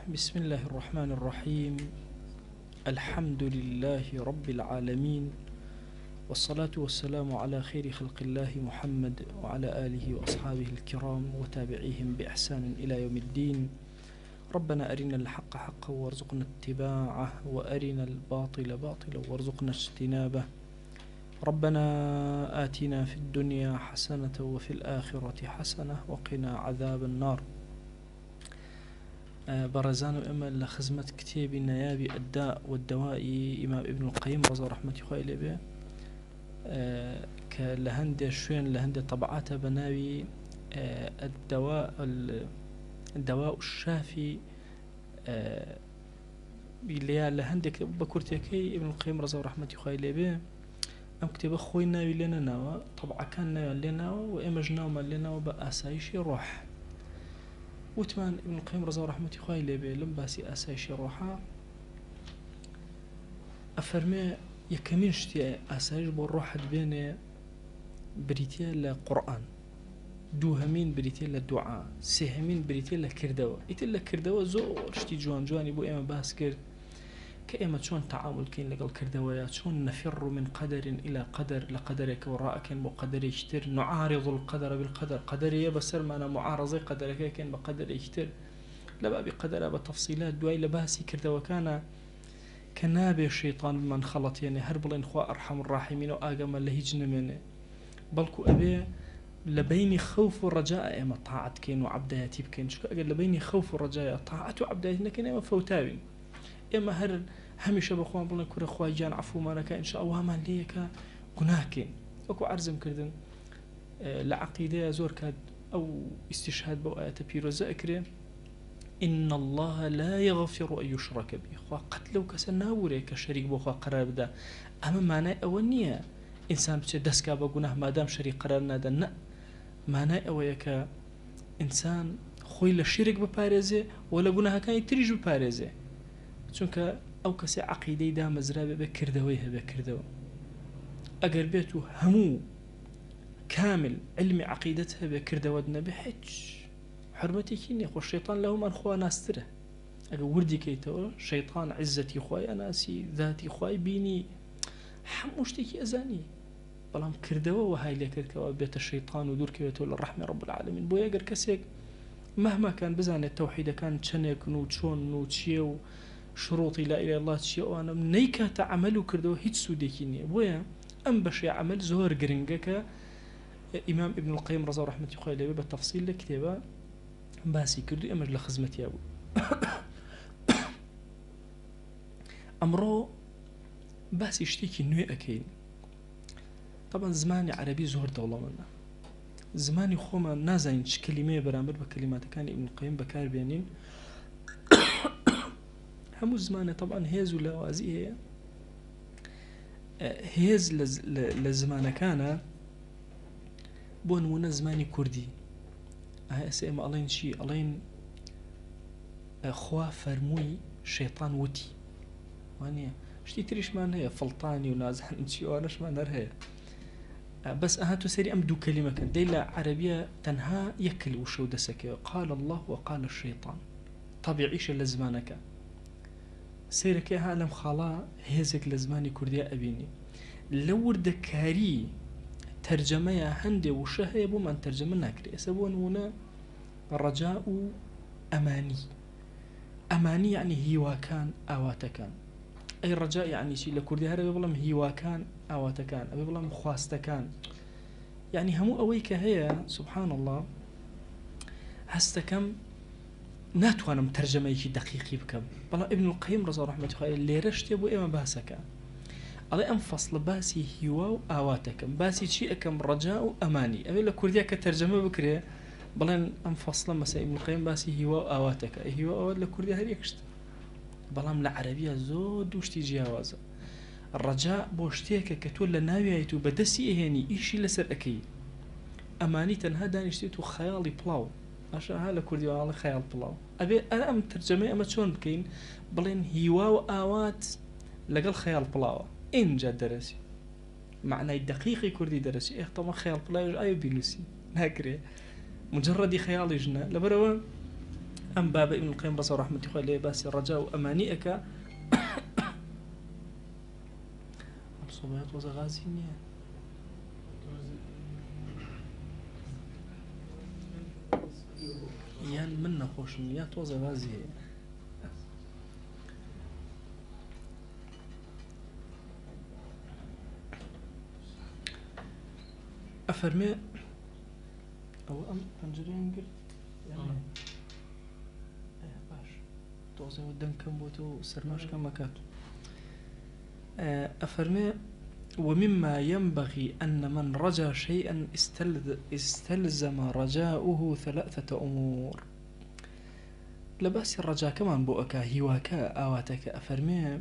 بسم الله الرحمن الرحيم. الحمد لله رب العالمين، والصلاة والسلام على خير خلق الله محمد وعلى آله وأصحابه الكرام وتابعيهم بإحسان إلى يوم الدين. ربنا أرنا الحق حقا وارزقنا اتباعه، وأرنا الباطل باطلا وارزقنا اجتنابه. ربنا آتنا في الدنيا حسنة وفي الآخرة حسنة وقنا عذاب النار. برزان إما لخزمة كتاب النيابي الداء والدواء إمام ابن القيم رضي رحمة الله به، كلهند شوين لهند طبعات بناوي الدواء الشافي اللي لهندك بكرتكي ابن القيم رضي رحمة الله به. أم كتاب خوينا لنا نوا طبعا كان لنا وإما جناو لنا وبأسايش روح وثمان ابن القيم رضي رحمة الله به لم باسي أسايش روحا أفرمي يكمين شتي أسايش بروح بين بريتيا لقرآن، دو همين بريتيا للدعاء، سي همين بريتيا لكردوا. إتلا كردوا زور شتي جوان يبو إما باس كرد كإما شون تعامل كين لقل كردويات، شون نفر من قدر إلى قدر لقدرك وراءك بقدر يشتر، نعارض القدر بالقدر، قدري بسر ما أنا معارضي قدرك كين بقدر يشتر، لبا بقدر بتفصيلات دواي لباسي كردوا كان نابي الشيطان من خلط يعني هربل إخوة أرحم الراحمين وآقام اللي هجن منه بلكو أبي لبيني خوف ورجاء إما طاعت كين وعبداياتي بكين شو أقول لبيني خوف ورجاء طاعت وعبداياتي كين إما فوتاوين إما هر هميشه بخوان بلن كره خواهی جان عفو مالك إن شاء الله من ليك جناهكين أكو عرزم كردن لعقيدة زور كاد أو استشهاد بآيات بيروزة أكره إن الله لا يغفر أن يشرك به، خوا قتلو كسناوري كشريك بخوا قرار بدا. أما معنى أولنية إنسان بچه دست كابا جناه ما دام شريك قرار نادن، نا معنى أوليك إنسان خوي لشرك ببارزه ولا جناه كان يتريج ببارزه، چونکە ئەو کەسێ عەقیدەی دامەزرا بێ کردەوەی هەبێ کردەوە. ئەگەر بێت و هەموو کامل علمی عەقیدەت هەبێ کردەوەت نەبێ هیچ حرمەتێکی نییە. خۆ شەیطان لەومان خوا ناسترە. ئەگەر وردی کەیتەوە شەیطان عیزەتی خوای ئەناسی، ذاتی خوای بینی، هەموو شتێکی ئەزانی، بەڵام کردەوە وهای لێ کردکەوە بێتە شەیطان و دوورکەوێتەوە لە ڕەحمی رب العالمین. بۆیە ئەگەر کەسێک مهما كان بزانێت تەوحیدەکان چەندێکن و چۆن و چییە و شروطی لا إله إلا الله چییە ئەوانە نەیکاتە عەمەل و کردەوە هیچ سوودێکی نییە. بۆیە ئەم بەشەی عەمەل زۆر گرنگە کە ئیمام ابن القیم رضا ڕەحمەتی خوای لێبێ بە تەفسیل لە کتێبە باسی کردو، ئەمەش لە خزمەتیا بوو. ئەمڕۆ باسی شتێکی نوێ ئەکەین. طبعا زمانی عەرەبی زۆر دەوڵەمەندە، زمانی خۆمان نازانین چ کەلیمەیە بەرامبەر بە کەلیماتەکانی ابن القیم بەکاربێنین. هەموو زمانە طبعا هێز و لاوازی هەیە. هێز لە زمانەکانە بۆ نمونە زمانی کوردی ئێستا ئێمە ئەڵێن چی؟ ئەڵێن خوا فەرمووی شەیطان وتی، وانە شتی تریشمان هەیە فڵتانی و نازانین چی ئەوانەشمان هەر هەیە. بس أهاتو سري أم دو كلمة كان ديلا عربية تنها يكل وشو دسكي قال الله وقال الشيطان طبيعي شي لزمانك سيرك هالم خلا هيزك لزماني كردية أبيني لو دكاري ترجمة هندي وشهي بو من ترجمة ناكري يسبون هنا رجاء أماني. أماني يعني هيواكان آواتكان، أي رجاء يعني شيء لكردي هذا بيبلم هيواكان آواتكان، بيبلم خواستكان، يعني همو أويك هي سبحان الله هستكم ناتوانا مترجمة يجي دقيقي بكم. بلا ابن القيم رضا رحمة الله اللي رشت يبو إما باسكا على أم فصل باسي هيوا آواتكم، باسي شيء أكم رجاء أماني. أبي لكردي كترجمة بكرة بلا أم فصل مثلا ابن القيم باسي هيوا آواتك، هيوا آوات لكردي هذي كشت. بلام العربية زود دوشتي جياوازة. الرجاء بوشتيك كتول لناويته بدسي هني إيشي لسر أكي. أماني تنها دانشتيتو خيالي بلاو. عشان هلا كردي والله خيال بلاو. أبي أنا أم ترجمة أما شون بكين بلين هيوا وآوات لقل خيال بلاو. إن جا درسي. معنى دقيقي كردي درسي. إيه طبعا خيال بلاو أيو بينوسي. هكري. مجرد خيال جنا لبروا ام باب ابن القيم بصر رحمه الله عليه باس الرجاء امانيك الصبيات وزغازينيه يان من نخوش يا توزا غازي أفرمي أو أم بنجرين قل يعني باش توزا ودن كم بوتو سرماش كم مكاتو أفرمي ومما ينبغي أن من رجا شيئا استلزم رجاؤه ثلاثة أمور لباس الرجاء كمان بوكا هواكا آواتك أفرمي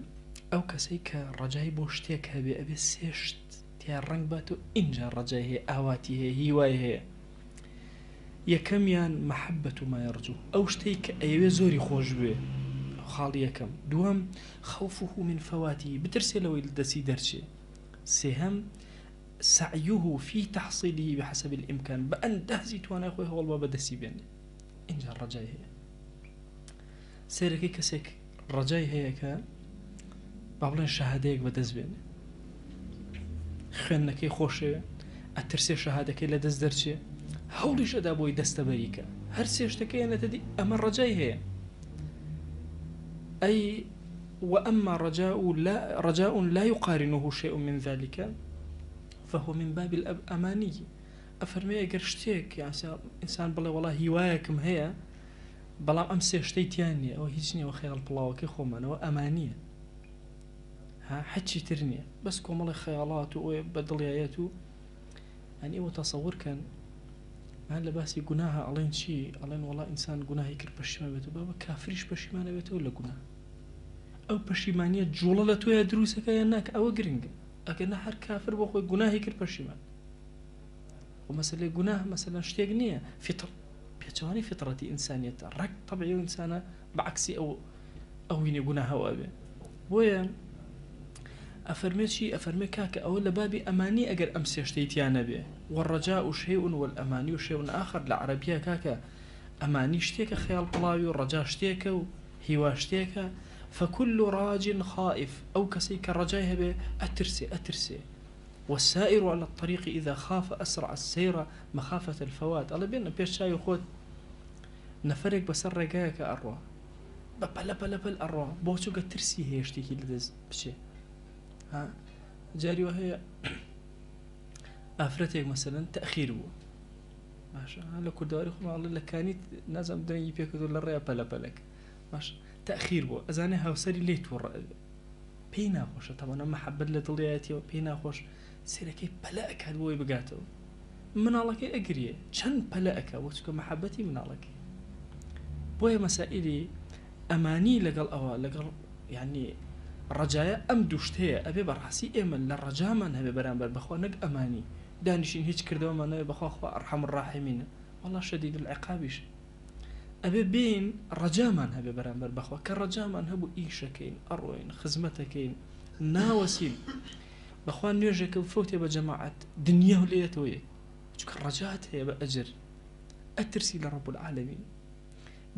أو كسيك رجاي بوشتيك هبي أبي سيشت تيا الرنگ باتو إنجا رجاي هي آواتي هي هواي هي يكميان محبة ما يرجو أو شتيك أيوة زوري خوش بي خالي يكم دوام خوفه من فواته بترسي لو الدسي درشي سهم سعيه في تحصيله بحسب الإمكان بأن دهزي توانا أخوي هو البابا دسي بيني إنجا الرجاي هي سيركي كسيك الرجاي هي كا بابلين شهاديك بدز بيني خينكي خوشي الترسي شهادكي لدز درشي هولي شدا بوي دستبريكا هر سيشتكي أنا تدي أما الرجاي هي أي وأما رجاء لا يقارنه شيء من ذلك فهو من باب الأماني أفرمي أقر شتيك يعني إنسان بلا والله هوايكم هي بلا أمسي شتيتياني أو هيجني وخيال بلاوكي خومانا وأمانية ها حتشي ترنية بس كوم الله خيالات وبدلياته يعني إيوه تصور كان هلا بس يقناها علين شيء علين والله إنسان قناه يكر بشيما بيتو بابا كافريش بشيمانه بيتو ولا قناه أو بشيمانية جولة تويا دروسك يناك أو قرنج أكن هر كافر بخوي قناه يكر بشيمان ومثلا قناه مثلا شتيقنية فطر بيتواني فطرتي إنسانية رك طبيعي إنسانة بعكسي أو يني قناه وأبي بويا أفرمي شيء أفرمي كاك أو لبابي أماني أجر أمسي شتيتيانا به والرجاء شيء والأماني شيء آخر العربية كاك أماني شتيك خيال بلاوي والرجاء شتيك وهوا شتيك فكل راج خائف أو كسيك الرجاء به أترسي والسائر على الطريق إذا خاف أسرع السير مخافة الفوات الله بينا بيش شاي وخوت نفرق بسر رجاك أروى بلا أروى بوشو قد ترسي هي شتيكي لدز بشي ها جاري وهي أفرتك مثلا تأخير بو ماشي هلا كداري خو الله لكانيت نازم دري بيك دول الريا بلا ماشي تأخير بو أزاني هاوسري ليت ورا بينا خوش طبعا ما حبد لدلياتي وبينا خوش سيركي بلاك هالبوي بقاتو من الله كي أجري كان بلاك وتكون محبتي من الله كي بوي مسائلي أماني لقل يعني رجايا أم دوشتها أبي برحسي إيمن للرجاء من هبي برانبر بخوا نق أماني دانشين هيك كردوا من هبي بخوا أرحم الراحمين والله شديد العقابش أبي بين رجاء من هبي برانبر بخوا كالرجاء من هبو إيشكين أروين خزمتكين ناوسين بخوا نيجك فوتي بجماعة دنياه ليتوي شو الرجاء هي بأجر أترسي لرب العالمين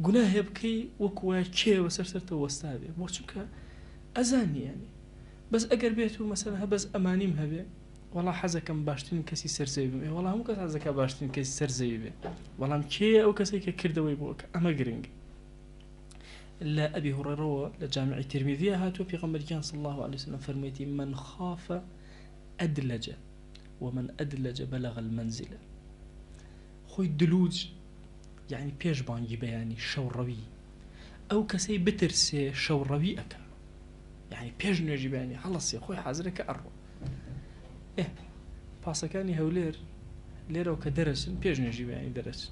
قناه يبكي وكوا شيء وسرسرته واستابي موشك أزاني يعني بس أقر بيته مثلا بس أماني مهبه والله حزكم باشتين كسي سرزي بي والله مو كس حزك باشتين كسي سرزي بي والله مكي أو كسي كردوي بوك أما قرنج إلا أبي هريرة لجامع الترمذي هاتو في غمر جان صلى الله عليه وسلم فرميتي من خاف أدلج ومن أدلج بلغ المنزل خوي الدلوج يعني بيش بانجي بياني شوروي أو كسي بترسي شوروي أكا يعني بيش نجي بياني خلص يا خوي حازرك أروى باسكاني هولير ليرو كدرس بيش نجي بياني درس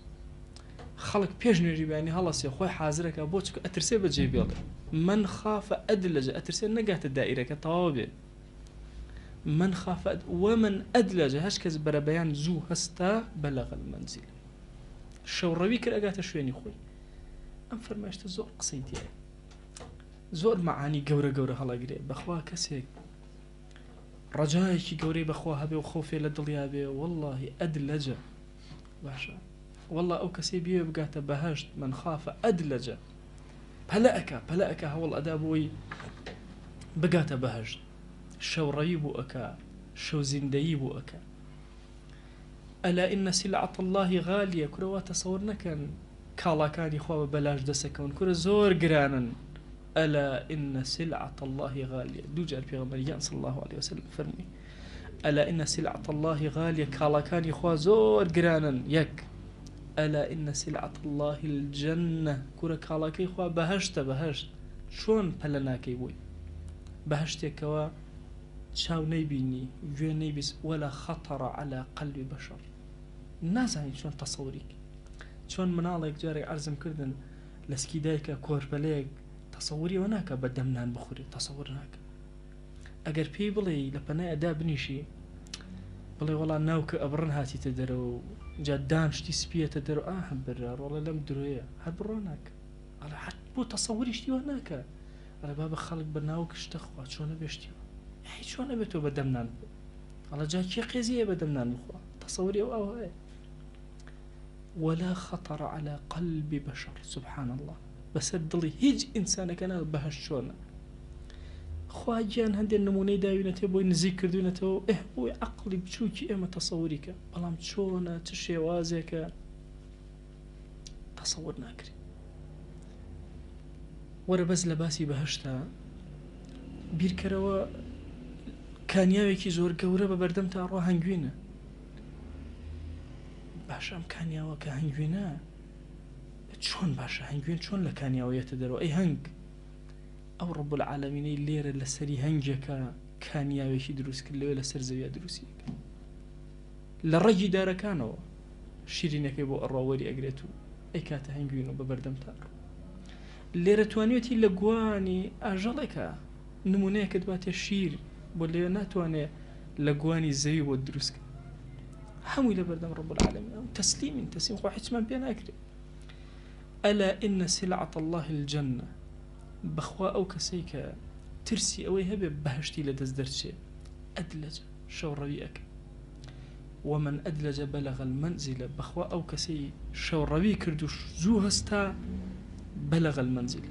خلق بيش نجي بياني خلص يا خوي حازرك أبوتك أترسي بجيب يلا من خاف أدلج أترسي نقات الدائرة كطوابع من خاف ومن أدلج هشكز بربيان زو هستا بلغ المنزل الشوروي كرقات شويني خوي أم فرماشت زور قصيدي زور معاني قورة هلا قريب بخوا كسيك رجايك قوري بخوا هبي وخوفي لدليابي والله أدلجة باشا والله ئەو کەسێ بێ بگاتە بەهەشت من خافە ئەدلەجە پەلەئەکە هەوڵ ئەدا بۆی بگاتە بەهەشت شەوڕەوی بوو ئەکا شەو زیندەیی بوو ئەکا ئەلا ئینە سیلعەت اللهی غالیە کورەوە تەسەوەر نەکەن کاڵاکانی خوا بە بەلاش دەسەکەون کورە زۆر گرانن ئەلا ئینە سیلعەت اللهی غالیە دوو جار پێغەمبەریان صلی الله عليه وسلم فەرمووی ئەلا ئینە سیلعەت اللهی غالیە کاڵاکانی خوا زۆر گرانن یەک ئەلا ئینە سیلعەت اللهی الجەنە کورە کاڵاکەی خوا بەهەشتە بەهەشت چۆن پەلە ناکەی بووی بەهەشتێکەوە چاو نەیبینی گوێ نەیبیست ولا خەتەڕە عەلا قەلبی بەشەر نازانی چۆن تەسەووری چۆن مناڵێک جارێک عەرزم کردن لە سکیدایکە کۆرپەلەیەک تەسەووریەوە ناکە بە دەمنان بخوری تەسەوور ناکە ئەگەر پێی بڵێ لە پەنای ئەدا بنیشی بڵێ وەڵا ناوکە ئەبڕن هاتیتە دەرەوە جا دانشتی سپیەتە دەرەوە ئاهم بەرا ڕۆڵە لەم درۆیە هەر بڕۆ ناکە ئەڵێ حەت بۆ تەسەووری شتیوە ناکە ئەڵێ با بە خەڵک بە ناوکە شتە خوا چۆنە بێشتیوە هیچ چۆنە بێتەوە بە دەمنان بێ ئەڵێ جا کێ قێزیە بە دەمنان بخوا تەسەووری ئەو هەیە ولا خطر على قلب بشر سبحان الله بس الدڵی هیچ ئینسانەکە نە بەهەشت چۆنە خوا گیان هەندێک نمونەی داوینەتێ بۆی نزیک کردوینەتەوە بۆی عەقڵی بچووکی ئێمە تەسەووریکە بەڵام چۆنە چ شێوازێکە تەسەوور ناکرێت وەرە بەس لە باسی بەهەشتا بیرکەرەوە کانیاوێکی زۆر گەورە بە بەردەم تا ڕۆ هەنگوینە باشە ئەم کانیاوە کە هەنگوینە چۆن باشە هەنگوین چۆن لە کانیاوەیەتە دەرەوە ئەی هەنگ ئەو ڕەب العالەمینەی لێرە لەسەری هەنگێکە کانیاوێکی دروست کرد لەوێ لەسەر زەویە دروستیەکە لە ڕێگی دارەکانەوە شیرینەکەی بۆ ئەڕاوەری ئەگرێت و ئەی کاتە هەنگوین و بە بەردەم تا لێرە توانێتی لە گوانی ئاژەڵێکە نمونەیەکە دواتێ شیر بۆ لێوێ ناتوانێت لە گوانی زەوی بۆ دروست کرد هەمووی لە بەردەم ڕەب العالەمین تەسلیم خوا هیچمان پێ ناکرێت ئەلا ئینە سیلعەت الله الجەنە بەخوا ئەو کەسەی کە ترسی ئەوەی هەبێ بەهەشتی لە دەست دەرچێ ئەدلەجە شەوڕەوی ئەکە ومن ئەدلەجە بەلەغ المەنزلە بەخوا ئەو کەسەی شەوڕەوی کرد و زوو هەستا بەلەغ المەنزل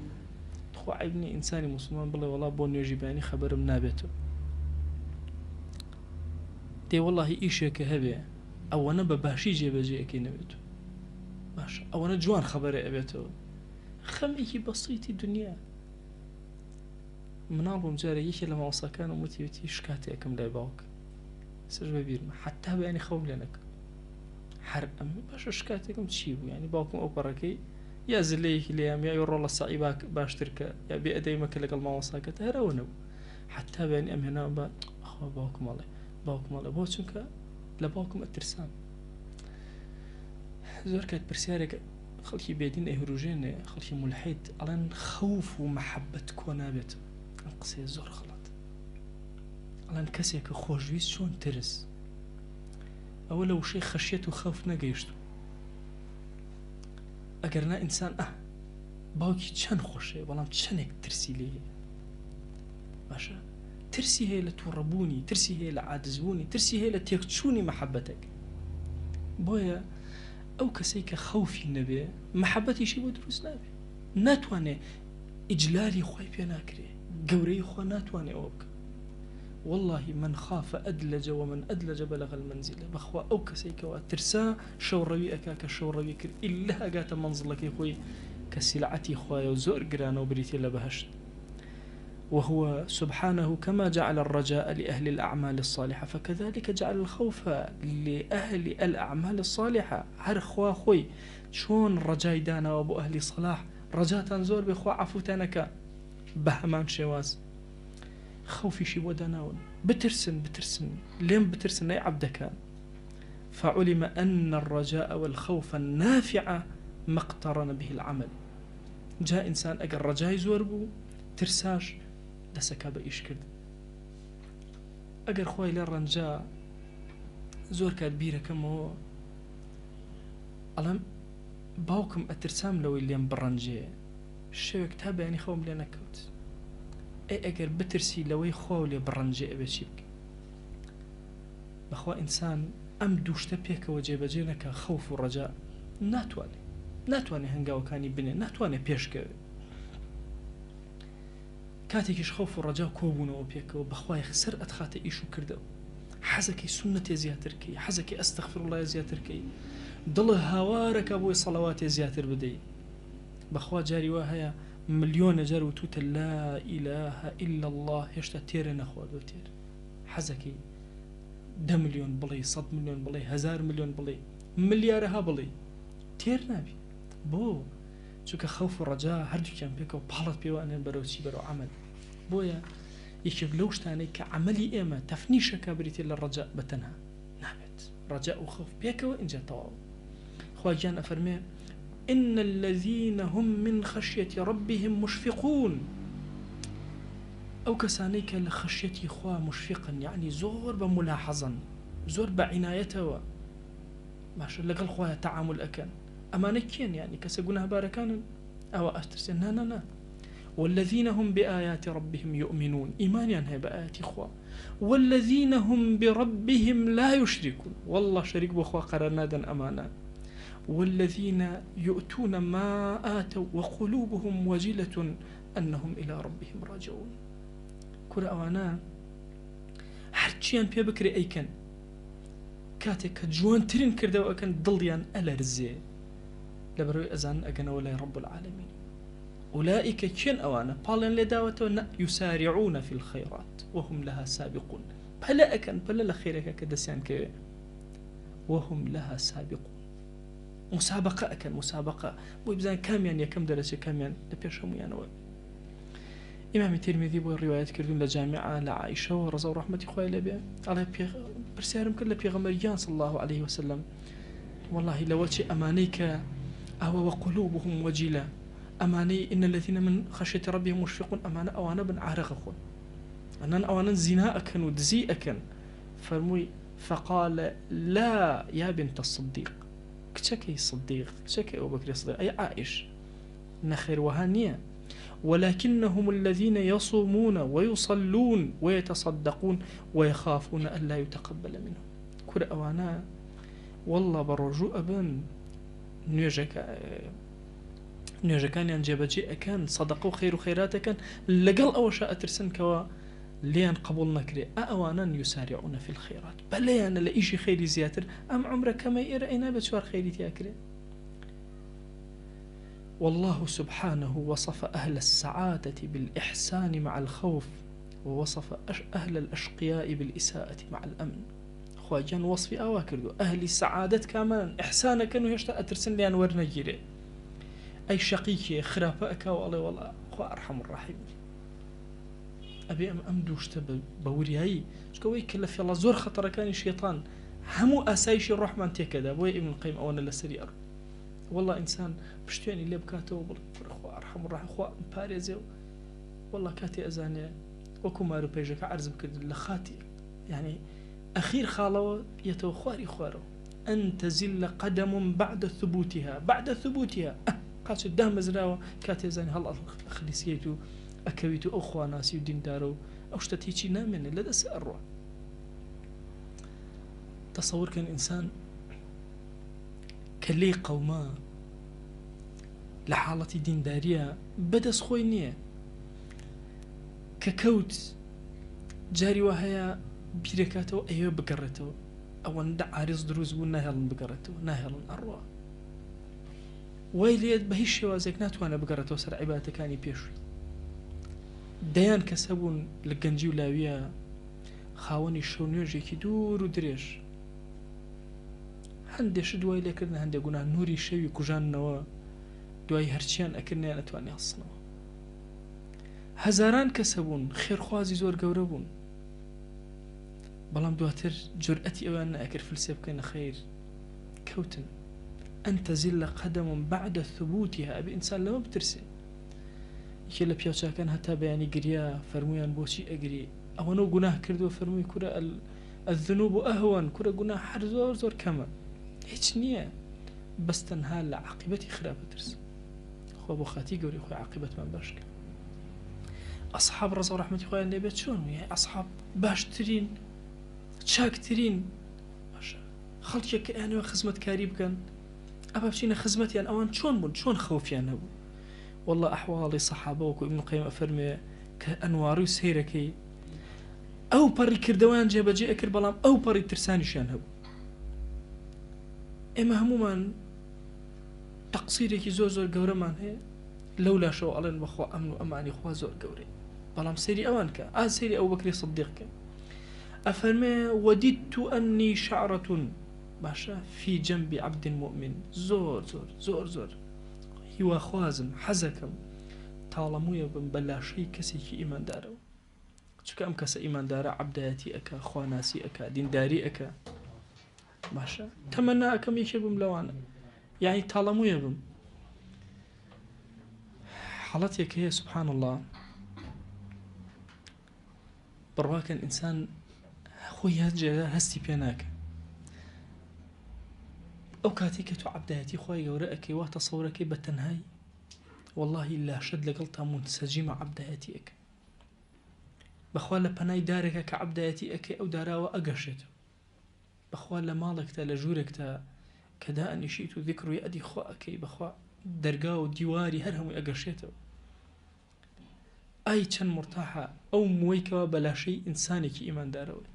خوا عیب نییە ئینسانی موسڵمان بڵێ وەڵا بۆ نوێژی بەیانی خەبەرم نابێتەوە دێ وەڵڵاهی ئیشێکە هەبێ ئەوەنە بە باشی جێبەجێ ئەەکەی نەبێت باشە ئەوەنە جوان خەبەرە ئەبێتەوە خەمێکی بەسیتی دنیا مناڵ بۆم جارە یەکێ لە ماوەساکانم وتی شکاتێکم لای باوک سەر بەبیرمە حتا بەیانی خەوم لێ نەکەم هەر ئەم باشە شکاتێکم چی بوو ینی باوکم ئەو پەڕەکەی یا زلەیەکی لێیان یا ڕۆڵە سەعی باشترکە یا بێ ئەدەیمەکە لەگەڵ ماوەساکەت هەرەوە نەبوو حتا بەیانی ئەم هێناوە بە ئەخوا باوکمەڵێ بۆ چونکە لە باوکم ئەترسام زۆر کات پرسیارێک خەڵکی بێدین ئەهروژێنێ خەڵکی مولحید ئەڵێن خەوف و مەحەبەت کۆ نابێت ئەم قسەیە زۆر غەڵەت ئەڵێن کەسێک کە خۆشویست چۆن ترس ئەوە لە وشەی خەشیەت و خەوف نەگەیشتو ئەگەر نا ئینسان باوکی چەند خۆشەیە بەڵام چەندێک ترسی لێ باشە ترسی هەیە لە تووڕەبوونی ترسی هەیە لە عاجزبوونی ترسی هەیە لە تێکچوونی مەحەبەتێک بۆیە ئەو کەسەی کە خەوفی نەبێ مەحەبەتیشی بۆ دروست نابێ ناتوانێ ئیجلالی خوای پێ ناکرێ گەورەی خوا ناتوانێ ئەوە بکە والله من خاف ئەدلەجە ومن ئەدلەجە بەلەغ المەنزلە بەخوا ئەو کەسەی کەوا ترسا شەوڕەوی ئەکا کە شەوڕەوی کرد ئیلا ئەگاتە مەنزڵەکەی خۆی کە سیلعەتی خوایە و زۆر گرانە و بریتێ لە بەهەشت وهو سبحانه كما جعل الرجاء لأهل الأعمال الصالحة فكذلك جعل الخوف لأهل الأعمال الصالحة هر خوا خوي شون رجاء دانا وابو أهل صلاح رجاء تنزور بخوا عفوتانك بهمان شواز خوفي شي وداناون بترسن لين بترسن أي عبدك فعلم أن الرجاء والخوف النافع ما اقترن به العمل جاء إنسان أقل رجاء زوربو ترساش دەسەکە بە ئیش کرد ئەگەر خۆی لە ڕەنجا زۆر کات بیرەکەمەوە ئەڵێم باوکم ئەترسام لەوەی لێم بڕەنجێ شەوێک تا بەیانی خۆم لێ نەکەوت ئەگەر بترسی لەوەی خۆ لێ بڕەنجێ ئەبێ چی بکە بەخوا ئینسان ئەم دووشتە پێکەوە جێبەجێ نەکە خەوف و ڕەجا ناتوانێ هەنگاوەکانی بنێ، ناتوانێ پێشکەوێ. کاتێکیش خەوف و ڕەجا کۆبوونەوە پێکەوە بەخوای سەر ئەتخاتە ئیش و کردەوە، حەزەکەی سونەتێ زیاترکەی، حەزەکەی ئەستەغفیرڵڵاه زیاترکەی، دڵە هاوارەکە بۆی سەڵەواتێ زیاتر بدەی. بەخوا جاری وا هەیە ملیۆنە جار وتوتە لا ئیلاهە ئیلا الله هێشتا تێرە نەخواردوە تێر، حەزەکەی 10 ملیۆن بڵێ، 100 ملیۆن بڵێ، 1000 ملیۆن بڵێ، ملیارەها بڵێ، تێر نابی. بۆ چونکە خەوف و ڕەجا هەردووکیان پێکەوە پاڵت پێوانێن بەرەو چی، بەرەو عەمەل. بۆیە یەکێک لەو شتانەی کە عەمەلی ئێمە تەفنیشەکە بریتێ لە ڕەجا بەتەنها نابێت، ڕەجا و خەوف پێکەوە ئینجا تەواو. خوا گیان ئەفەرمێ إن الذين هم من خشية ربهم مشفقون، أو كسانيك لخشية خوا مشفقا، يعني زور بملاحظا، زور بعنايته، ماشا لقل خوا تعامل أكن أمانكين، يعني كسقونها باركان أو أسترسل نا. والذين هم بآيات ربهم يؤمنون، إيمان يعني بآيات خوا. والذين هم بربهم لا يشركون، والله شريك بخوا قرنادا أمانا. والذين يؤتون ما آتوا وقلوبهم وجلة أنهم إلى ربهم راجعون. كل أوانا هرچیان پێ بکرێ ئەیکەن، کاتێک کە جوانترین کردەوە ئەکەن دڵیان ئەلەرزێ لەبەرەوەی ئەزان ئەگەنەوە لای رب العالمين. أولئك كين أوانا باڵیان لێ داوەتەوە يسارعون في الخيرات وهم لها سابقون، بەلا ئەکەن بەلا لە خێرەکە کە دەستیان کەوێ، وهم لها سابقون. مسابقة أكن مسابقة بۆی بزان کامیان یەکەم دەرەچێ، کامیان لە پێش هەمویانەوە. ئیمامی ترمذی بۆ ڕیوایەت کردوون لە جامعە لە عائشە و ڕەزا و ڕەحمەتی خوای لێبێ، ئەڵێ پرسیارم کرد لە پێغەمبەریان صلی الله عليه وسلم، والله لەوەچێ ئەمانەی کە ئەوە وقلوبهم وجیلە، ئەمانەی إن الذين من خشية ربهم مشفقون، ئەمانە ئەوانە بن عارەقە خۆن، ئەنان ئەوانە زینا ئەکەن و دزی ئەکەن. فەرمووی فقال لا يا بنت الصديق، كتشكي صديق، كتشكي أبو بكر الصديق، أي عائش نخير وهانية، ولكنهم الذين يصومون ويصلون ويتصدقون ويخافون ألا يتقبل منهم. كل أوانا والله برجوء أبن نوێژەکان یان جێبەجێ ئەکەن، صدقە و خێر و خێرات ئەکەن، لەگەڵ ئەوەش ئەترسن کەوە لێیان قبول نەکرێ. ئەوانن يسارعون في الخيرات، بەلەیانە لە ئیشی خێری زیاتر، ئەم عمرە کەمە ئێرە ئەینا بە چوار خێری تیا کرێ. والله سبحانه وصف أهل السعادة بالإحسان مع الخوف، ووصف أهل الأشقياء بالإساءة مع الأمن. خواجان وصفي أواكردو أهل السعادة كمان إحسانا كانوا يشتاء أترسن ليان ورنجيري، أي شقيكي خرافة والله والله خوا أرحم الراحمين. أبي أم دوشته بورياي شكوي كلا في الله زور خطر كان الشيطان همو أسايش الرحمن تكذا. بوي ابن القيم أولا لسري أرو والله إنسان بشتيني اللي بكاته خوا أرحم الراحمين خوا باريزيو والله كاتي أزاني وكمارو بيجك عرزم كد لخاتي يعني أخير خالو يتوخواري خوارو أن تزل قدم بعد ثبوتها قالت الدهم زراوة كاتي زاني هلا خليسيتو أكويتو أخوة ناسي ودين دارو أو شتتيشي نامن لدى سأروع. تصور كان إنسان كلي قوما لحالة دين دارية بدس خوينية ككوت جاري وهي بيركاتو أيوة بقرتو أو ندع عارض دروز وناهلن بقرتو ناهلن أروع ويليد بهيش وازيك ناتوانا بقرتو سر عبادة كاني بيشوي دەیان کەسە بوون لە گەنجی و لاویە خاوەنی شەو نوێژێکی دوور و درێژ هەندێش دوای لێکردن هەندێک گوناه نووری شەوی کوژاننەوە دوای هەرچیان ئەکردنیان ئەتوانی هەڵسنەوە هەزاران کەسە بوون خێرخوازی زۆر گەورە بوون بەڵام دواتر جورئەتی ئەویان نەئەکرد فلسێ بکەینە خەیر کەوتن ئەن تەزیل قەدەم بعد ثبوتها ئەبێ ئینسان لەوە بترسێ یەکێ لە پیاوچاکان هەتا بەیانی گریا فەرموویان بۆچی ئەگری ئەوەنە گوناه کردووە فەرمووی کورە الذنوب ئەهوەن کورە گوناه هەر زۆر زۆر کەمە هیچ نییە بەس تەنها لە عاقبەتی خراپ بترس خوا بۆ خاتی گەوری خۆی عاقبەتمان باش کرد ئەصحاب ڕەزا و ڕەحمەتی خۆیان لێبێت چۆن ئەصحاب باشترین چاکترین خەڵکێک کە ئەیانەوە خزمەتکاری بکەن ئەبا بچینە خزمەتیان ئەوان چۆن بوون چۆن خەوفیان هەبوو والله ئەحواڵی سەحابە وەکو ئیبن قەییم ئەفەرمێ کە ئەنواری و سەیرەکەی ئەو پەڕی کردەوەیان جێبەجێ ئەکرد بەڵام ئەو پەڕی ترسانیشیان هەبوو ئێمە هەمومان تەقسیرێکی زۆر گەورەمان هەیە لەو لاشەوە ئەڵێن بەخوا ئەمن و ئەمانی خوا زۆر گەورەی بەڵام سەیری ئەوان کە سەیری ئەو بەکری سیدیق کە ئەفەرمێ وەدیدت ئەنی شعرة باشە في جنب عبد مؤمن زۆر هیواخوازم حەزەکەم تاڵەمویە بم بە لاشەی کەسێکی ئیماندارەوە چونکە ئەم کەسە ئیماندارە عەبدایەتی ئەکا خواناسی ئەکا دینداری ئەکا باشە تەمەنا ئەکەم یەکێ بم لەوانە یعنی تاڵەمویە بم حاڵەتێک هەیە سبحان الله بڕواکەن ئینسان خۆی هەرجێرە هەستی پێ ناکە ئەو کاتی کە تۆ عەبدایەتی خۆی گەورە ئەکەی وا تەسەوڕەکەی بە تەنهایی واللهی لاشت لەگەڵ تا منسەجیمە عەبدایەتی ئەکە بەخوا لە پەنای دارێکە کە عەبدایەتی ئەکەی ئەو داراوە ئەگەشێتەوە بەخوا لە ماڵێکتا لە ژوورێکتا کە دائەنیشیت و ذیکر و یەدی خوا ئەکەی بەخوا دەرگا و دیواری هەر هەمووی ئەگەشێتەوە ئای چەند مرتاحە ئەو موویکەوە بە لاشەی ئینسانێکی ئیماندارەوە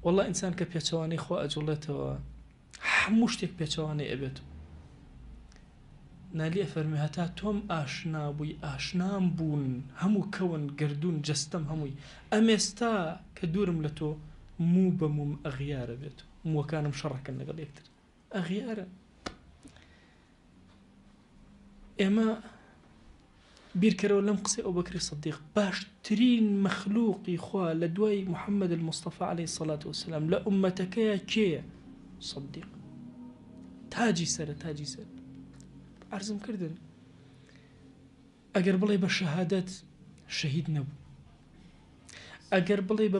والله ئینسان کە پێچەوانەی خوا ئەجوڵێتەوە هەموو شتێک پێچەوانەی ئەبێت نالی ئەفەرمێ هەتا تۆم ئاشنا بووی ئاشنام بوون هەموو کەون گردون جەستەم هەمووی ئەمێستا کە دوورم لە تۆ موو بە موم ئەغیارە بێت مووەکانم شەڕەکەن لەگەڵ یەکتر ئەغیارە ئێمە بیرکەرەوە لەم قسەی ئەو بەکری سیدیق باشترین مەخلوقی خوا لە دوای محەممەد المستەفا عەلەیهی السەڵات وەسەلام لە ئومەتەکەیە کێیە سیدیق تاجی سەرە عرضم کردن ئەگەر بڵێ بە شەهادەت شەهید نەبوو ئەگەر بڵێ بە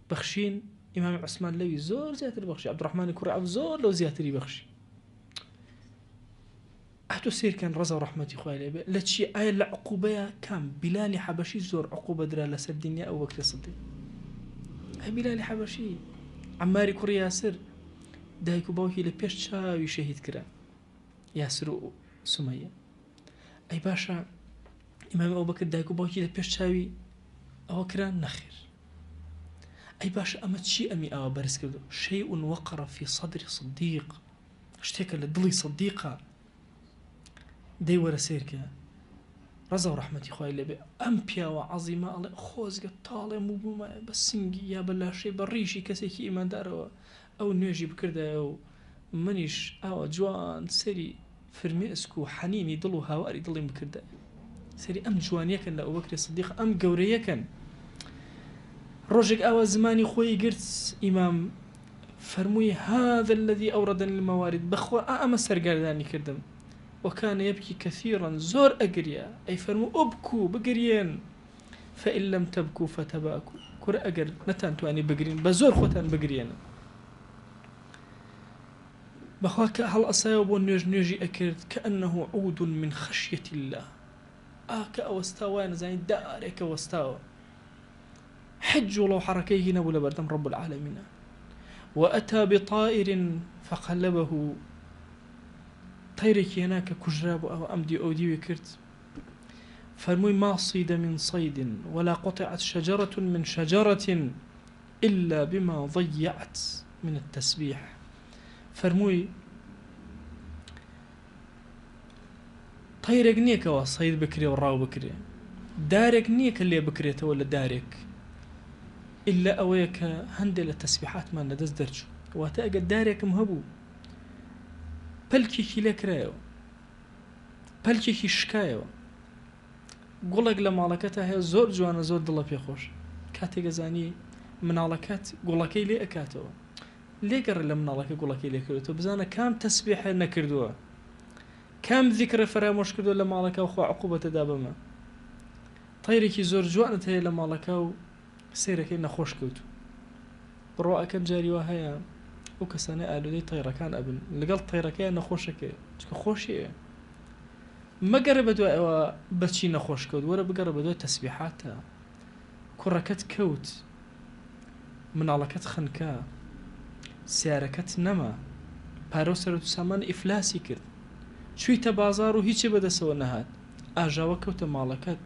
بەخشین ئیمامی عوسمان لەوی زۆر زیاتر بەخشی عەبدوڕەحمانی کوڕی عەوف زۆر لەو زیاتری بەخشی ئەتۆ سیرکەن ڕەزا و ڕەحمەتی خوای لێ بێ لە چی ئایا لە عقوبەیە کام بیلالی حەبەشی زۆر عقوبە درا لەسەر دنیا ئەو بەکری سیدیق ئەی بیلالی حەبەشی عەماری کوڕی یاسر دایک و باوکی لە پێش چاوی شەهید کرا یاسر و سومەیە ئەی باشە ئیمامی ئەو بەکر دایک و باوکی لە پێش چاوی ئەوە کرا نەخێر ئەی باشە ئەمە چی ئەمی ئاوا بەرز کردو شەیء وەقەڕ فی صەدری سیدیق شتێکە لە دڵی سیدیقە دەی وەرە سیرکە ڕەزا و ڕەحمەتی خوای لێ بێ ئەم پیاوە عەزیمە ئەڵێ خۆزگە تاڵێم و بوومایە بە سنگی یا بە لاشەی بە ڕیشی کەسێکی ئیماندارەوە ئەو نوێژی بکردایە و منیش ئاوە جوان سەری فرمێسک و حەنینی دڵ و هاواری دڵیم بکردە سەری ئەم جوانیەکەن لە ئەو بەکری سیدیق ئەم گەورەیەکەن ڕۆژێک ئاوا زمانی خۆی گرت ئیمام فەرمووی هذا الذي أوردني الموارد بەخوا ئەمە سەرگاردانی کردم وكان يبكي كثيرا زور أقريا أي فرمو أبكوا بقريين فإن لم تبكوا فتباكوا كور أقر نتان تواني بقرين بزور خوتان بقريين بخواك هل أصايب ونيجي أكرد كأنه عود من خشية الله كأوستاوان زين دارك وستاو حج ولو حركيه نبول بردم رب العالمين وأتى بطائر فقلبه طيرك هناك كجراب أو أمدي أودي وكرت فرموي ما صيد من صيد ولا قطعت شجرة من شجرة إلا بما ضيعت من التسبيح فرموي طيرك نيك وصيد بكري وراو بكري دارك نيك اللي بكريته ولا دارك إلا أويك هندل التسبيحات ما ندز درجو وتأجد دارك مهبو پەلکێکی لێکرایەوە پەلکێکی شکایەوە گوڵێک لە ماڵەکەتە هەیە زۆر جوانە زۆر دڵە پێخۆش کاتێک گەزانی مناڵەکەت گوڵەکەی لێ ئەکاتەوە لێگەڕێ لە مناڵەکە گوڵەکەی لێکردێتەوە بزانە کام تەسبیحە نەکردووە کام ذیکرە فەرامۆش کردووە لە ماڵەکە و خوا عقوبەتەدا بەمە تەیرێکی زۆر جوانت هەیە لە ماڵەکە و سەیرەکەی نەخۆش کەوتو بڕۆ ئەکەم جاریوە هەیە ئەو کەسانە ئالودەی تەیرەکان ئەبن لەگەڵ تەیرەکەیان نەخۆشەکە چکە خۆشیە مەگەڕێ بە دوای ئەوە بەچی نەخۆش کەوت وەرە بگەڕە بە دوای تەسبیحاتە کوڕەکەت کەوت مناڵەکەت خنکە سیارەکەت نەما پارە و سەرەت و سامان ئیفلاسی کرد چوویتە بازار و هیچی بەدەسەوە نەهات ئاژاوە کەوتە ماڵەکەت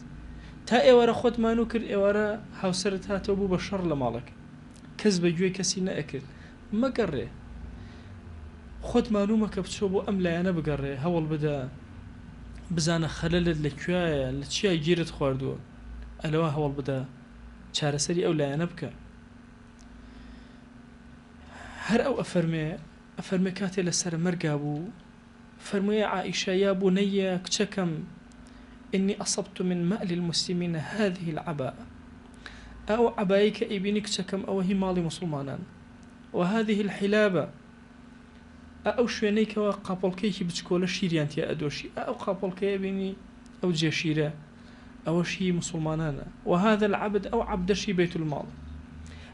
تا ئێوارە خۆتمان و کرد ئێوارە هاوسەرت هاتەوە بوو بە شەڕ لە ماڵەکە کەس بەگوێی کەسی نەئەکرد مەگەڕێ خۆت مانومەکە بچۆ بۆ ئەم لایەنە بگەڕێ هەوڵ بدە بزانە خەلەلت لەکوایە لە چیای گیرت خواردووە ئەلەوە هەوڵ بدە چارەسەری ئەو لایەنە بکە هەر ئەو ئەفەرمێ کاتێ لەسەر مەرگا بوو فەرموویە عائیشە یا بونەیە کچەکەم إني أصبت من مأل المسلمين هذه العباءة أو عبايك إبني كشكم أو هي مالي مسلمانان وهذه الحلابة أو شوينيك وقابل كيكي بتشكول شيريان تي أدوشي أو قابل كي إبني أو جشيرة أو شي مسلمانان وهذا العبد أو عبد شي بيت المال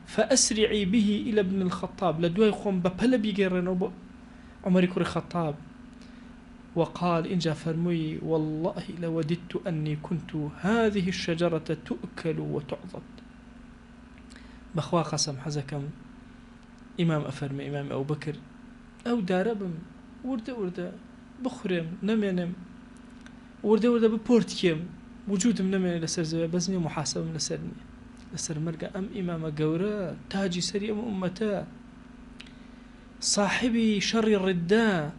فأسرعي به إلى ابن الخطاب لدوي خوم ببلا بيجرن عمر كوري خطاب وقال إن جا فرمي والله لوددت أني كنت هذه الشجرة تؤكل وتعضد بخوا قسم حزكم إمام أفرمي إمام أبو بكر أو داربم ورده بخرم نمنم ورده ببورتكيم وجودم نمني لسر زويا بزني محاسبة من لسر مرقى أم إمام قورا تاجي سري أم أمتا صاحبي شر الرداء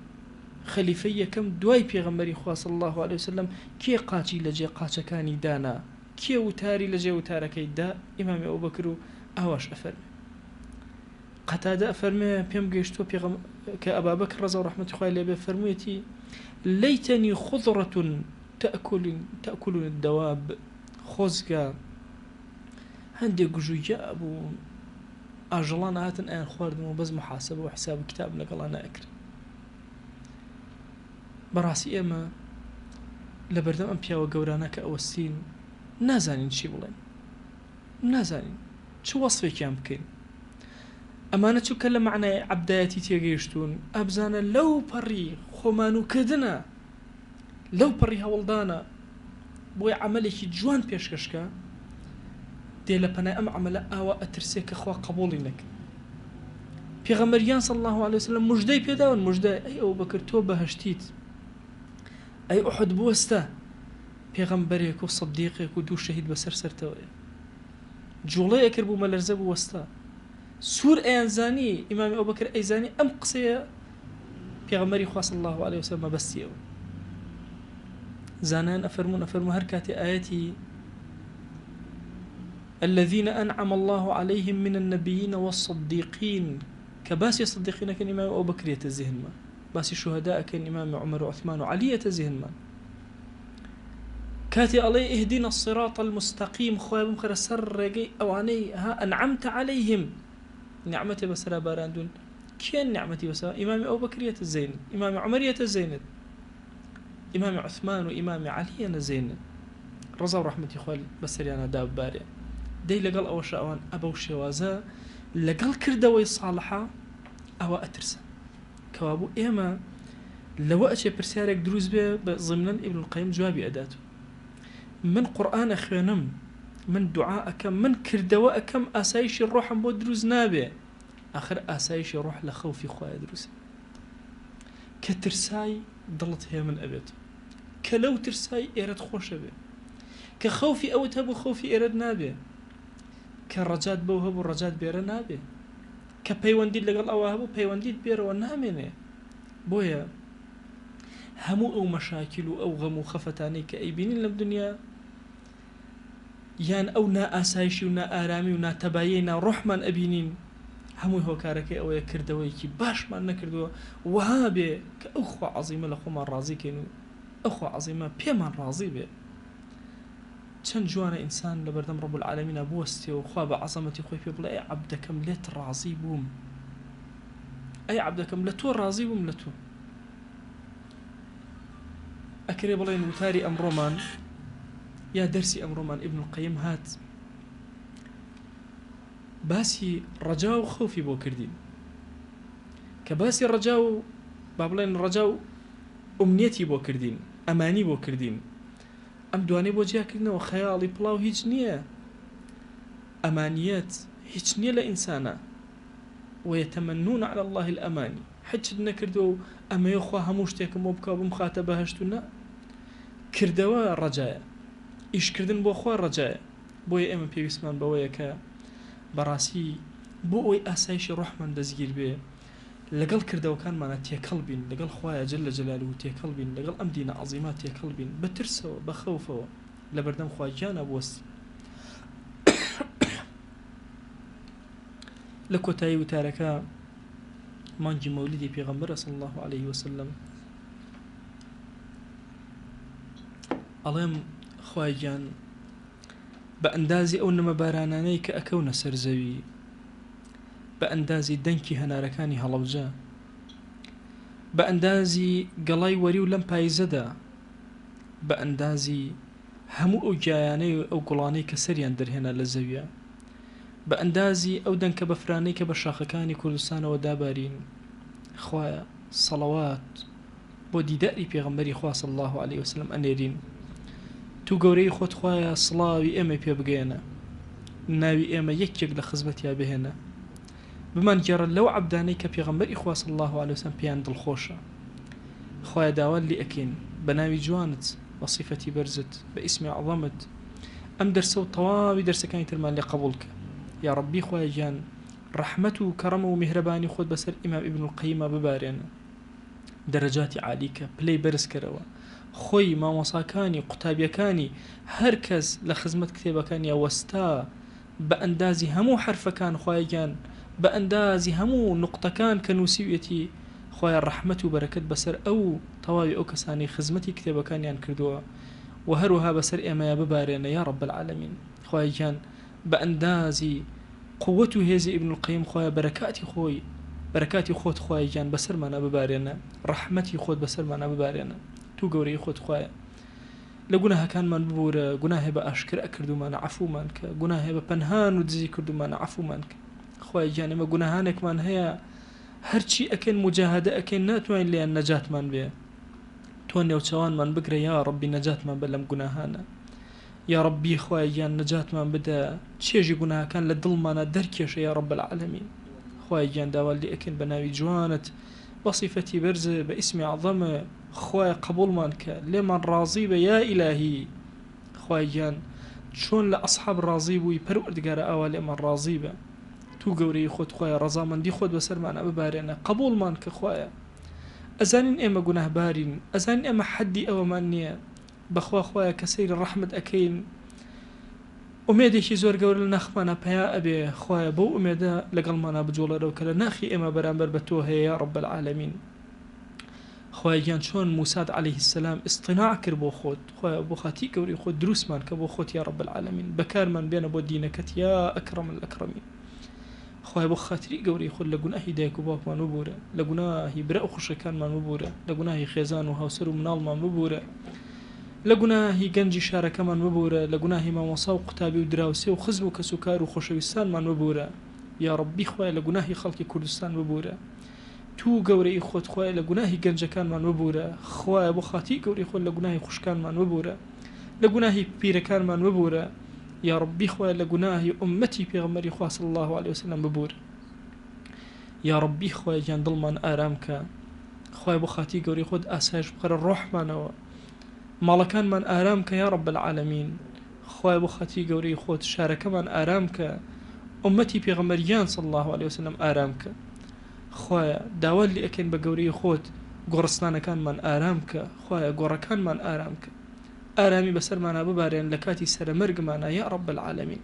خليفية كم دواي بيغمبري خوا صلى الله عليه وسلم كي قاچي لجي قاچكاني دانا كي وتاري لجي وتاركي دا إمام أبو بكر أواش أفرمي قتادة أفرمي بيم قيشتو كأبا بكر رضا ورحمة الله عليه فرميتي ليتني خضرة تأكل الدواب خوزقا عندي قجوية أبو أجلان هاتن أين خواردم وبز محاسبة وحساب كتاب نقل أنا أكرم بەڕاستی ئێمە لە بەردەم ئەم پیاوە گەورانە کە ئەوەستین نازانین چی بڵێن نازانین چ وەسفێکیان بکەین ئەمانە چووکە لە معنای عەبدایەتی تێگەیشتون ئەبزانە لەو پەڕی خۆمانوکردنە لەو پەڕی هەوڵدانە بۆی عەمەلێکی جوان پێشکەشکە دێ لە پەنای ئەم عەمەلە ئاوا ئەترسێ کە خوا قبوڵی نەکرد پێغەمبەریان صلی الله عليه وسلم مژدەی پێداون مژدە ئەی ئەو بەکر تۆ بەهەشتیت ئەی ئوحد بوەستە پێغەمبەرێک و سەدیقێک و دوو شەهید بەسەر سەرتەوەیە جوڵەیە کرد بوو مەلەرزە بوەستە سوور ئەیانزانی ئیمامی ئەو بەکر ئەیزانی ئەم قسەیە پێغەمبەری خوا صلی الله عليه وسلم مەبەستیەوە زانان ئەفەرمون هەر کاتێ ئاەتی الذين أنعم الله عليهم من النبيين والصديقين كباسي الصديقين كان إمام أبو بكر يتزهن ما باسي شهداء كان إمام عمر وعثمان وعلي يتزهن ما كاتي عليه اهدنا الصراط المستقيم خويا بمخر سر رقي أو عني ها أنعمت عليهم نعمتي بسرا باراندون كين نعمتي بسرا إمام أبو بكر يتزين إمام عمر يتزين إمام عثمان وإمام علي يتزين رضا ورحمة خوالي بسريانا داب باري دەی لەگەڵ ئەوە شەوان ئەبە و شێوازە لەگەڵ کردەوەی ساڵحە ئەوە ئەترسە کەوابوو ئێمە لەوە ئەچێ پرسیارێک دروست بێ بە ضمنەن ئیبن القەیم جوابی ئەداتوە من قورئانە خوێنم من دوعا ئەکەم من کردەوە ئەکەم ئاسایشی ڕۆحم بۆ دروست نابێ ئاخر ئاسایشی ڕۆح لە خەوفی خوایە دروست کە ترسای دڵت هەیە من ئەبێت کە لەو ترسای ئێرەت خۆشە بێ کە خەوفی ئەوت هەبوو خەوفی ئێرەت نابێ کە ڕەجات بەو هەبوو ڕەجات بێرە نابێ کە پەیوەندیت لەگەڵ ئەوە هەبوو پەیوەندیت بێرەوە نامێنێ بۆیە هەموو ئەو مەشاکل و ئەو غەم و خەفەتانەی کە ئەیبینین لەم دنیا یان ئەو نائاسایشی و نائارامی و ناتەباییی ناڕۆحمان ئەبینین هەمووی هۆکارەکەی ئەوەیە کردەوەیکی باشمان نەکردووە وها بێ کە ئەو خوا عەزیمە لە خۆمان ڕازیکەین و ئەو خوا عەزیمە پێمان ڕازی بێ چەند جوانە ئینسان لە بەردەم ڕەب العالەمین بوەستێ و خوا بە عەزەمەتی خۆی پێ بڵێ ئەی عەبدەکەم لێت ڕازی بووم ئەی عەبدەکەم لە تۆ ڕازی بووم لە تۆ ئەکرێ بڵێن وتاری ئەمڕۆمان یا دەرسی ئەمڕۆمان ئیبن القەیم هات باسی ڕەجا و خەوفی بۆ کردین کە باسی ڕەجا و با بڵێن ڕەجا و ئومنیەتی بۆ کردین ئەمانی بۆ کردین ئەم دوانەی بۆ جیاکردنەوە خەیاڵی پڵاو هیچ نییە ئەمانیەت هیچ نییە لە ئینسانە ويتمنون على الله الأماني حچت نەکردو ئەمەیە خوا هەموو شتێکم بۆ بکە بمخاتە بەهەشت و نە کردەوە ڕەجایە ئیشکردن بۆ خوا ڕەجایە بۆیە ئێمە پێویستمان بەوەیە کە بەڕاستی بۆ ئەوەی ئاسایشی ڕۆحمان دەستگیر بێ لەگەڵ کردەوەکانمانە تێکەڵ بین لەگەڵ خوایە جل لە جەلالوه تێکەڵ بین لەگەڵ ئەم دینە عەزیمە تێکەڵ بین بە ترسەوە بە خەوفەوە لە بەردەم خوا گیانە بوەست لە کۆتایی وتارەکە مانگی مەولیدی پێغەمبەرە صلی الله عليه وسلم ئەڵێم خوای گیان بە ئەندازی ئەو نەمە بارانانەی کە ئەکەونە سەر زەوی بە ئەندازی دەنکی هەنارەکانی هەڵەبجە بە ئەندازی گەڵای وەری و لەم پایزەدا بە ئەندازی هەموو ئەو گیایانەی و ئەو گوڵانەی کە سەریان دەرهێنا لە زەویە بە ئەندازی ئەو دەنکە بەفرانەی کە بە شاخەکانی کوردستانەوە دابارین خوایە سەڵەوات بۆ دیداری پێغەمبەری خوا صلی الله عليه وسلم ئەنێرین تو گەورەی خۆت خوایە سڵاوی ئێمە پێ بگەێنە ناوی ئێمە یەکێک لە خزمەتیا بهێنە بمان گێڕە لەو عەبدانەی کە پێغەمبەری خوا صلی الله عليه وسلم پێیان دڵخۆشە خوایە داوات لێ ئەکەین بە ناوی جوانت بە صیفەتی بەرزت بە ئیسمی عەظەمت ئەم دەرسە و تەواوی دەرسەکانی ترمان لێ قبول کە یا ڕەبی خوایە گیان ڕەحمەت و کەڕەمە و میهرەبانی خۆت بەسەر ئیمام ئیبن القەییمە ببارێنە دەرەجاتی عالیکە پلەی بەرز کەرەوە خۆی مامۆساکانی قوتابیەکانی هەر کەس لە خزمەت کتێبەکانیە وەستا بە ئەندازی هەموو حرفەکان خوایە گیان بە ئەندازی هەموو نقطەکان کە نووسیوێتی خوایە ڕەحمەت و بەرەکەت بەسەر ئەو تەواوی ئەو کەسانی خزمەتی کتێبەکانیان کردووە و هەروەها بەسەر ئێمەیە ببارێنە یا ڕەب العالەمین خوایە گیان بە ئەندازی قووەت و هێزی ئیبن القەییم خوایە بەرەکاتی خۆت خوایە گیان بەسەرمانە ببارێنە ڕەحمەتی خۆت بەسەرمانە ببارێنە تو گەورەی خۆت خوایە لە گوناهەکانمان ببورە گوناهێ بە ئاشکرا کردومانە عەفومان کە گوناهێ بە پەنهان و دزی کردومانە عەفومان کە خوای گیان ئێمە گوناهانێکمان هەیە هەرچی ئەکەین مجاهدە ئەکەین ناتوانین لێیان نەجاتمان بێ تۆ نێوچەوانمان بگرە یا ڕەبی نەجاتمان بە لەم گوناهانە یا ڕەبی خوای گیان نەجاتمان بدە چێژی گوناهەکان لە دڵمانە دەرکێشە یا ڕەب العالەمین خوای گیان داوات لێ ئەکەین بە ناوی جوانت بە صیفەتی بەرزە بە ئیسمی عەظەمە خوای قبولمان کە لێمان ڕازی بە یا ئیلاهی خوای گیان چۆن لە ئەصحاب ڕازی بووی پەروەردگارە ئاوا لێمان ڕازی بە تو گەورەی خۆت خوایە ڕەزامەندی خۆت بەسەرمانە ببارێنە قبولمان کە خوایە ئەزانین ئێمە گوناهبارین ئەزانین ئێمە حەدی ئەوەمان نییە بەخوا خوایە کە سەیری ڕەحمت ئەکەین ئومێدێکی زۆر گەورە لە ناخمانە پیا ئەبێ خوایە بەو ئومێدە لەگەڵمانە بجۆڵەرەوە کە لە ناخی ئێمە بەرامبەر بە تۆ هەیە یا ڕەب العالەمین خوای گیان چۆن موساد عەلەیه السەلام ئیستیناع کرد بۆ خۆت خوایە بۆ خاتی گەورەی خۆت دروستمان کە بۆ خۆت یا ڕەب العالەمین بەکارمان بێنە بۆ دینەکەت یا ئەکرەم الئەکرەمین خوای بۆ خاطری گەورەی خۆت لە گوناهی دایک و باوکمان ببورە لە گوناهی برا و خوشەکانمان ببورە لە گوناهی خێزان و هاوسەر و مناڵمان ببورە لە گوناهی گەنجی شارەکەمان ببورە لە گوناهی مامۆسا و قوتابی و دراوسێ و خزم و کەسوکار و خۆشەویستانمان ببورە یا ڕەبی خوایە لە گوناهی خەڵکی کوردستان ببورە تو گەورەی خۆت خوایە لە گوناهی گەنجەکانمان ببورە خوایە بۆ خاتی گەورەی خۆت لە گوناهی خوشکانمان ببورە لە گوناهی پیرەکانمان ببورە یا ڕەبی خوایە لە گوناهی ئومەتی پێغەمبەری خوا صلی الله عليه وسلم ببورە یا ڕەبی خوایە گیان دڵمان ئارام کە خوایە بۆ خاتی گەورەی خۆت ئاسایش بخەرە ڕۆحمانەوە ماڵەکانمان ئارام کە یا ڕەب العالەمین خوایە بۆ خاتی گەورەی خۆت شارەکەمان ئارام کە ئومەتی پێغەمبەریان صلی الله عليه وسلم ئارام کە خوایە داوات لێ ئەکەین بە گەورەی خۆت گۆڕستانەکانمان ئارام کە خوایە گۆڕەکانمان ئارام کە ئارامی بەسەرمانە ببارێن لە کاتی سەرمەرگمانە یا ڕەب العالەمین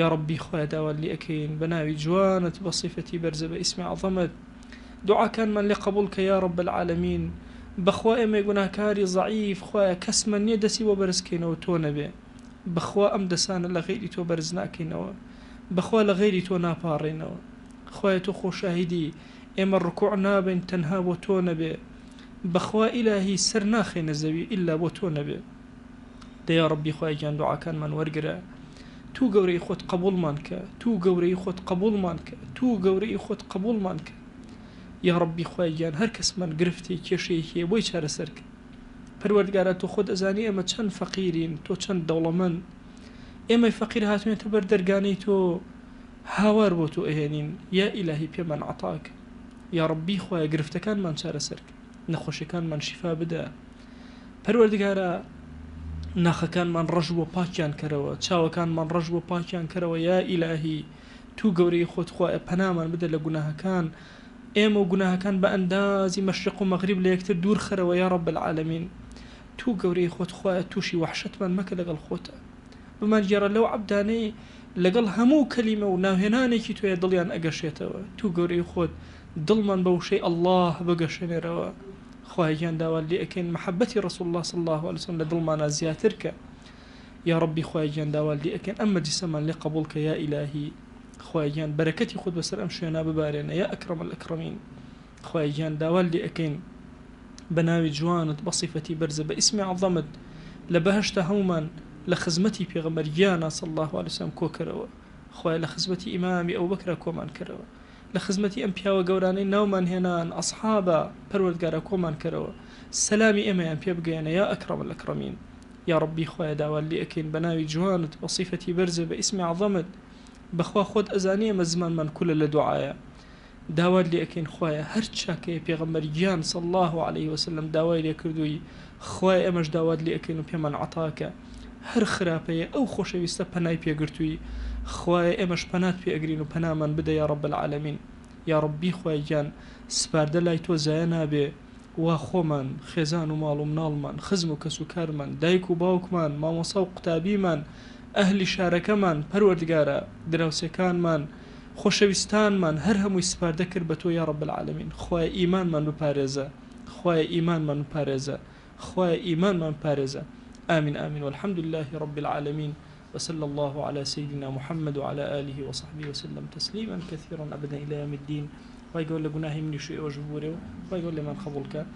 یا ڕەبی خوایە داوات لێ ئەکەین بە ناوی جوانت بە صیفەتی بەرزە بە ئیسمی عەظەمت دوعاکانمان لێ قبول کە یا ڕەب العالەمین بەخوا ئێمە گوناهکاری زەعیف خوایە کەسمان نییە دەستی بۆ بەرزکەینەوە تۆ نەبێ بەخوا ئەم دەسانە لە غەیری تۆ بەرز ناکەینەوە بەخوا لە غەیری تۆ ناپاڕێنەوە خوایە تۆ خۆشاهیدی ئێمە ڕکوع نابین تەنها بۆ تۆ نەبێ بەخوا ئیلاهی سەر ناخێنە زەوی ئیلا بۆ تۆ نەبێ دەیا ڕەبی خوای گیان دوعاکانمان وەرگرە تو گەورەی خۆت قبولمان کە تو گەورەی خۆت قبولمان کە تو گەورەی خۆت قبولمان کە یا ڕەبی خوای گیان هەر کەسمان گرفتی کێشەیەکی بۆی چارەسەر کە پەروەردگارە تۆ خۆت ئەزانی ئێمە چەند فەقیرین تۆ چەند دەوڵەمەند ئێمەی فەقیر هاتوێتە بەر دەرگانەی تۆ هاوار بۆ تۆ ئەهێنین یا ئیلاهی پێمان عەتاکە یا ڕەبی خوایە گرفتەکانمان چارەسەر نەخۆشیەکانمان شیفا بدە پەروەردگارە ناخەکانمان ڕەش بۆ پاکیان کەرەوە چاوەکانمان ڕەش بۆ پاکیان کەرەوە یا ئیلاهی تو گەورەی خۆت خوایە پەنامان بدە لە گوناهەکان ئێمە و گوناهەکان بە ئەندازی مەشرق و مەغریب لە یەکتر دوور خەرەوە یا ڕەب العالەمین تو گەورەی خۆت خوایە تووشی وەحشەتمان مەکە لەگەڵ خۆتە بمانگێڕە لەو عەبدانەی لەگەڵ هەموو کەلیمە و ناوهێنانێکی تۆیە دڵیان ئەگەشێتەوە تو گەورەی خۆت دڵمان بە وشەی ئەڵڵاه بگەشێنێرەوە خوایان داوات لێ ئەکەین محەبەتی ڕەسوول الله صلی الله عليه وسلم لە دڵمانە زیاتر کە یا ڕەبی خوایان داوات لێ ئەکەین ئەم مەجلیسەمان لێ قبول کە یا ئیلاهی خوایان بەرەکەتی خۆت بەسەر ئەم شوێنە ببارێنە یا ئەکرەم الئەکرەمین خوایان داوات لێ ئەکەین بە ناوی جوانت بە صیفەتی بەرزە بە ئیسمی عەظەمت لە بەهەشتە هەمومان لە خزمەتی پێغەمبەریانە صلی الله عليه وسلم کۆکەرەوە خوای لە خزمەتی ئیمامی ئەوبەکرە کۆمان کەرەوە لە خزمەتی ئەم پیاوە گەورانەی ناومان هێنان ئەصحابە پەروەردگارە کۆمان کەرەوە سەلامی ئێمەیان پێ بگەێنە یا ئەکرەم الئەکرەمین یا ڕەبی خوایە داوات لێ ئەکەین بە ناوی جوانت بە صیفەتی بەرزە بە ئیسمی عەظەمت بەخوا خۆت ئەزانی ئەمە زمانمان کولە لە دوعایە داوات لێ ئەکەین خوایە هەر چاکەیە پێغەمبەریان صلی الله عليه وسلم داوای لێ کردووی خوای ئەمەش داوات لێ ئەکەین و پێمان عەتاکە هەر خراپەیە ئەو خۆشەویستە پەنای پێگرتووی خوای ئێمەش پەنات پێ ئەگرین و پەنامان بدە یا ڕەب العالەمین یا ڕەبی خوایان سپاردە لای تۆ زایە نابێ وا خۆمان خێزان و ماڵ و مناڵمان خزم و کەس و کارمان دایک و باوکمان مامۆسا و قوتابیمان ئەهلی شارەکەمان پەروەردگارە دراوسێکانمان خۆشەویستانمان هەر هەمووی سپاردە کرد بە تۆ یا ڕەب العالەمین خوای ئیمانمان بپارێزە خوای ئیمانمان بپارێزە خوای ئیمانمان بپارێزە آمين آمين والحمد لله رب العالمين وصلى الله على سيدنا محمد وعلى آله وصحبه وسلم تسليما كثيرا أبدا إلى يوم الدين ويقول لقناهي من شيء وجبوره ويقول لمن خبلك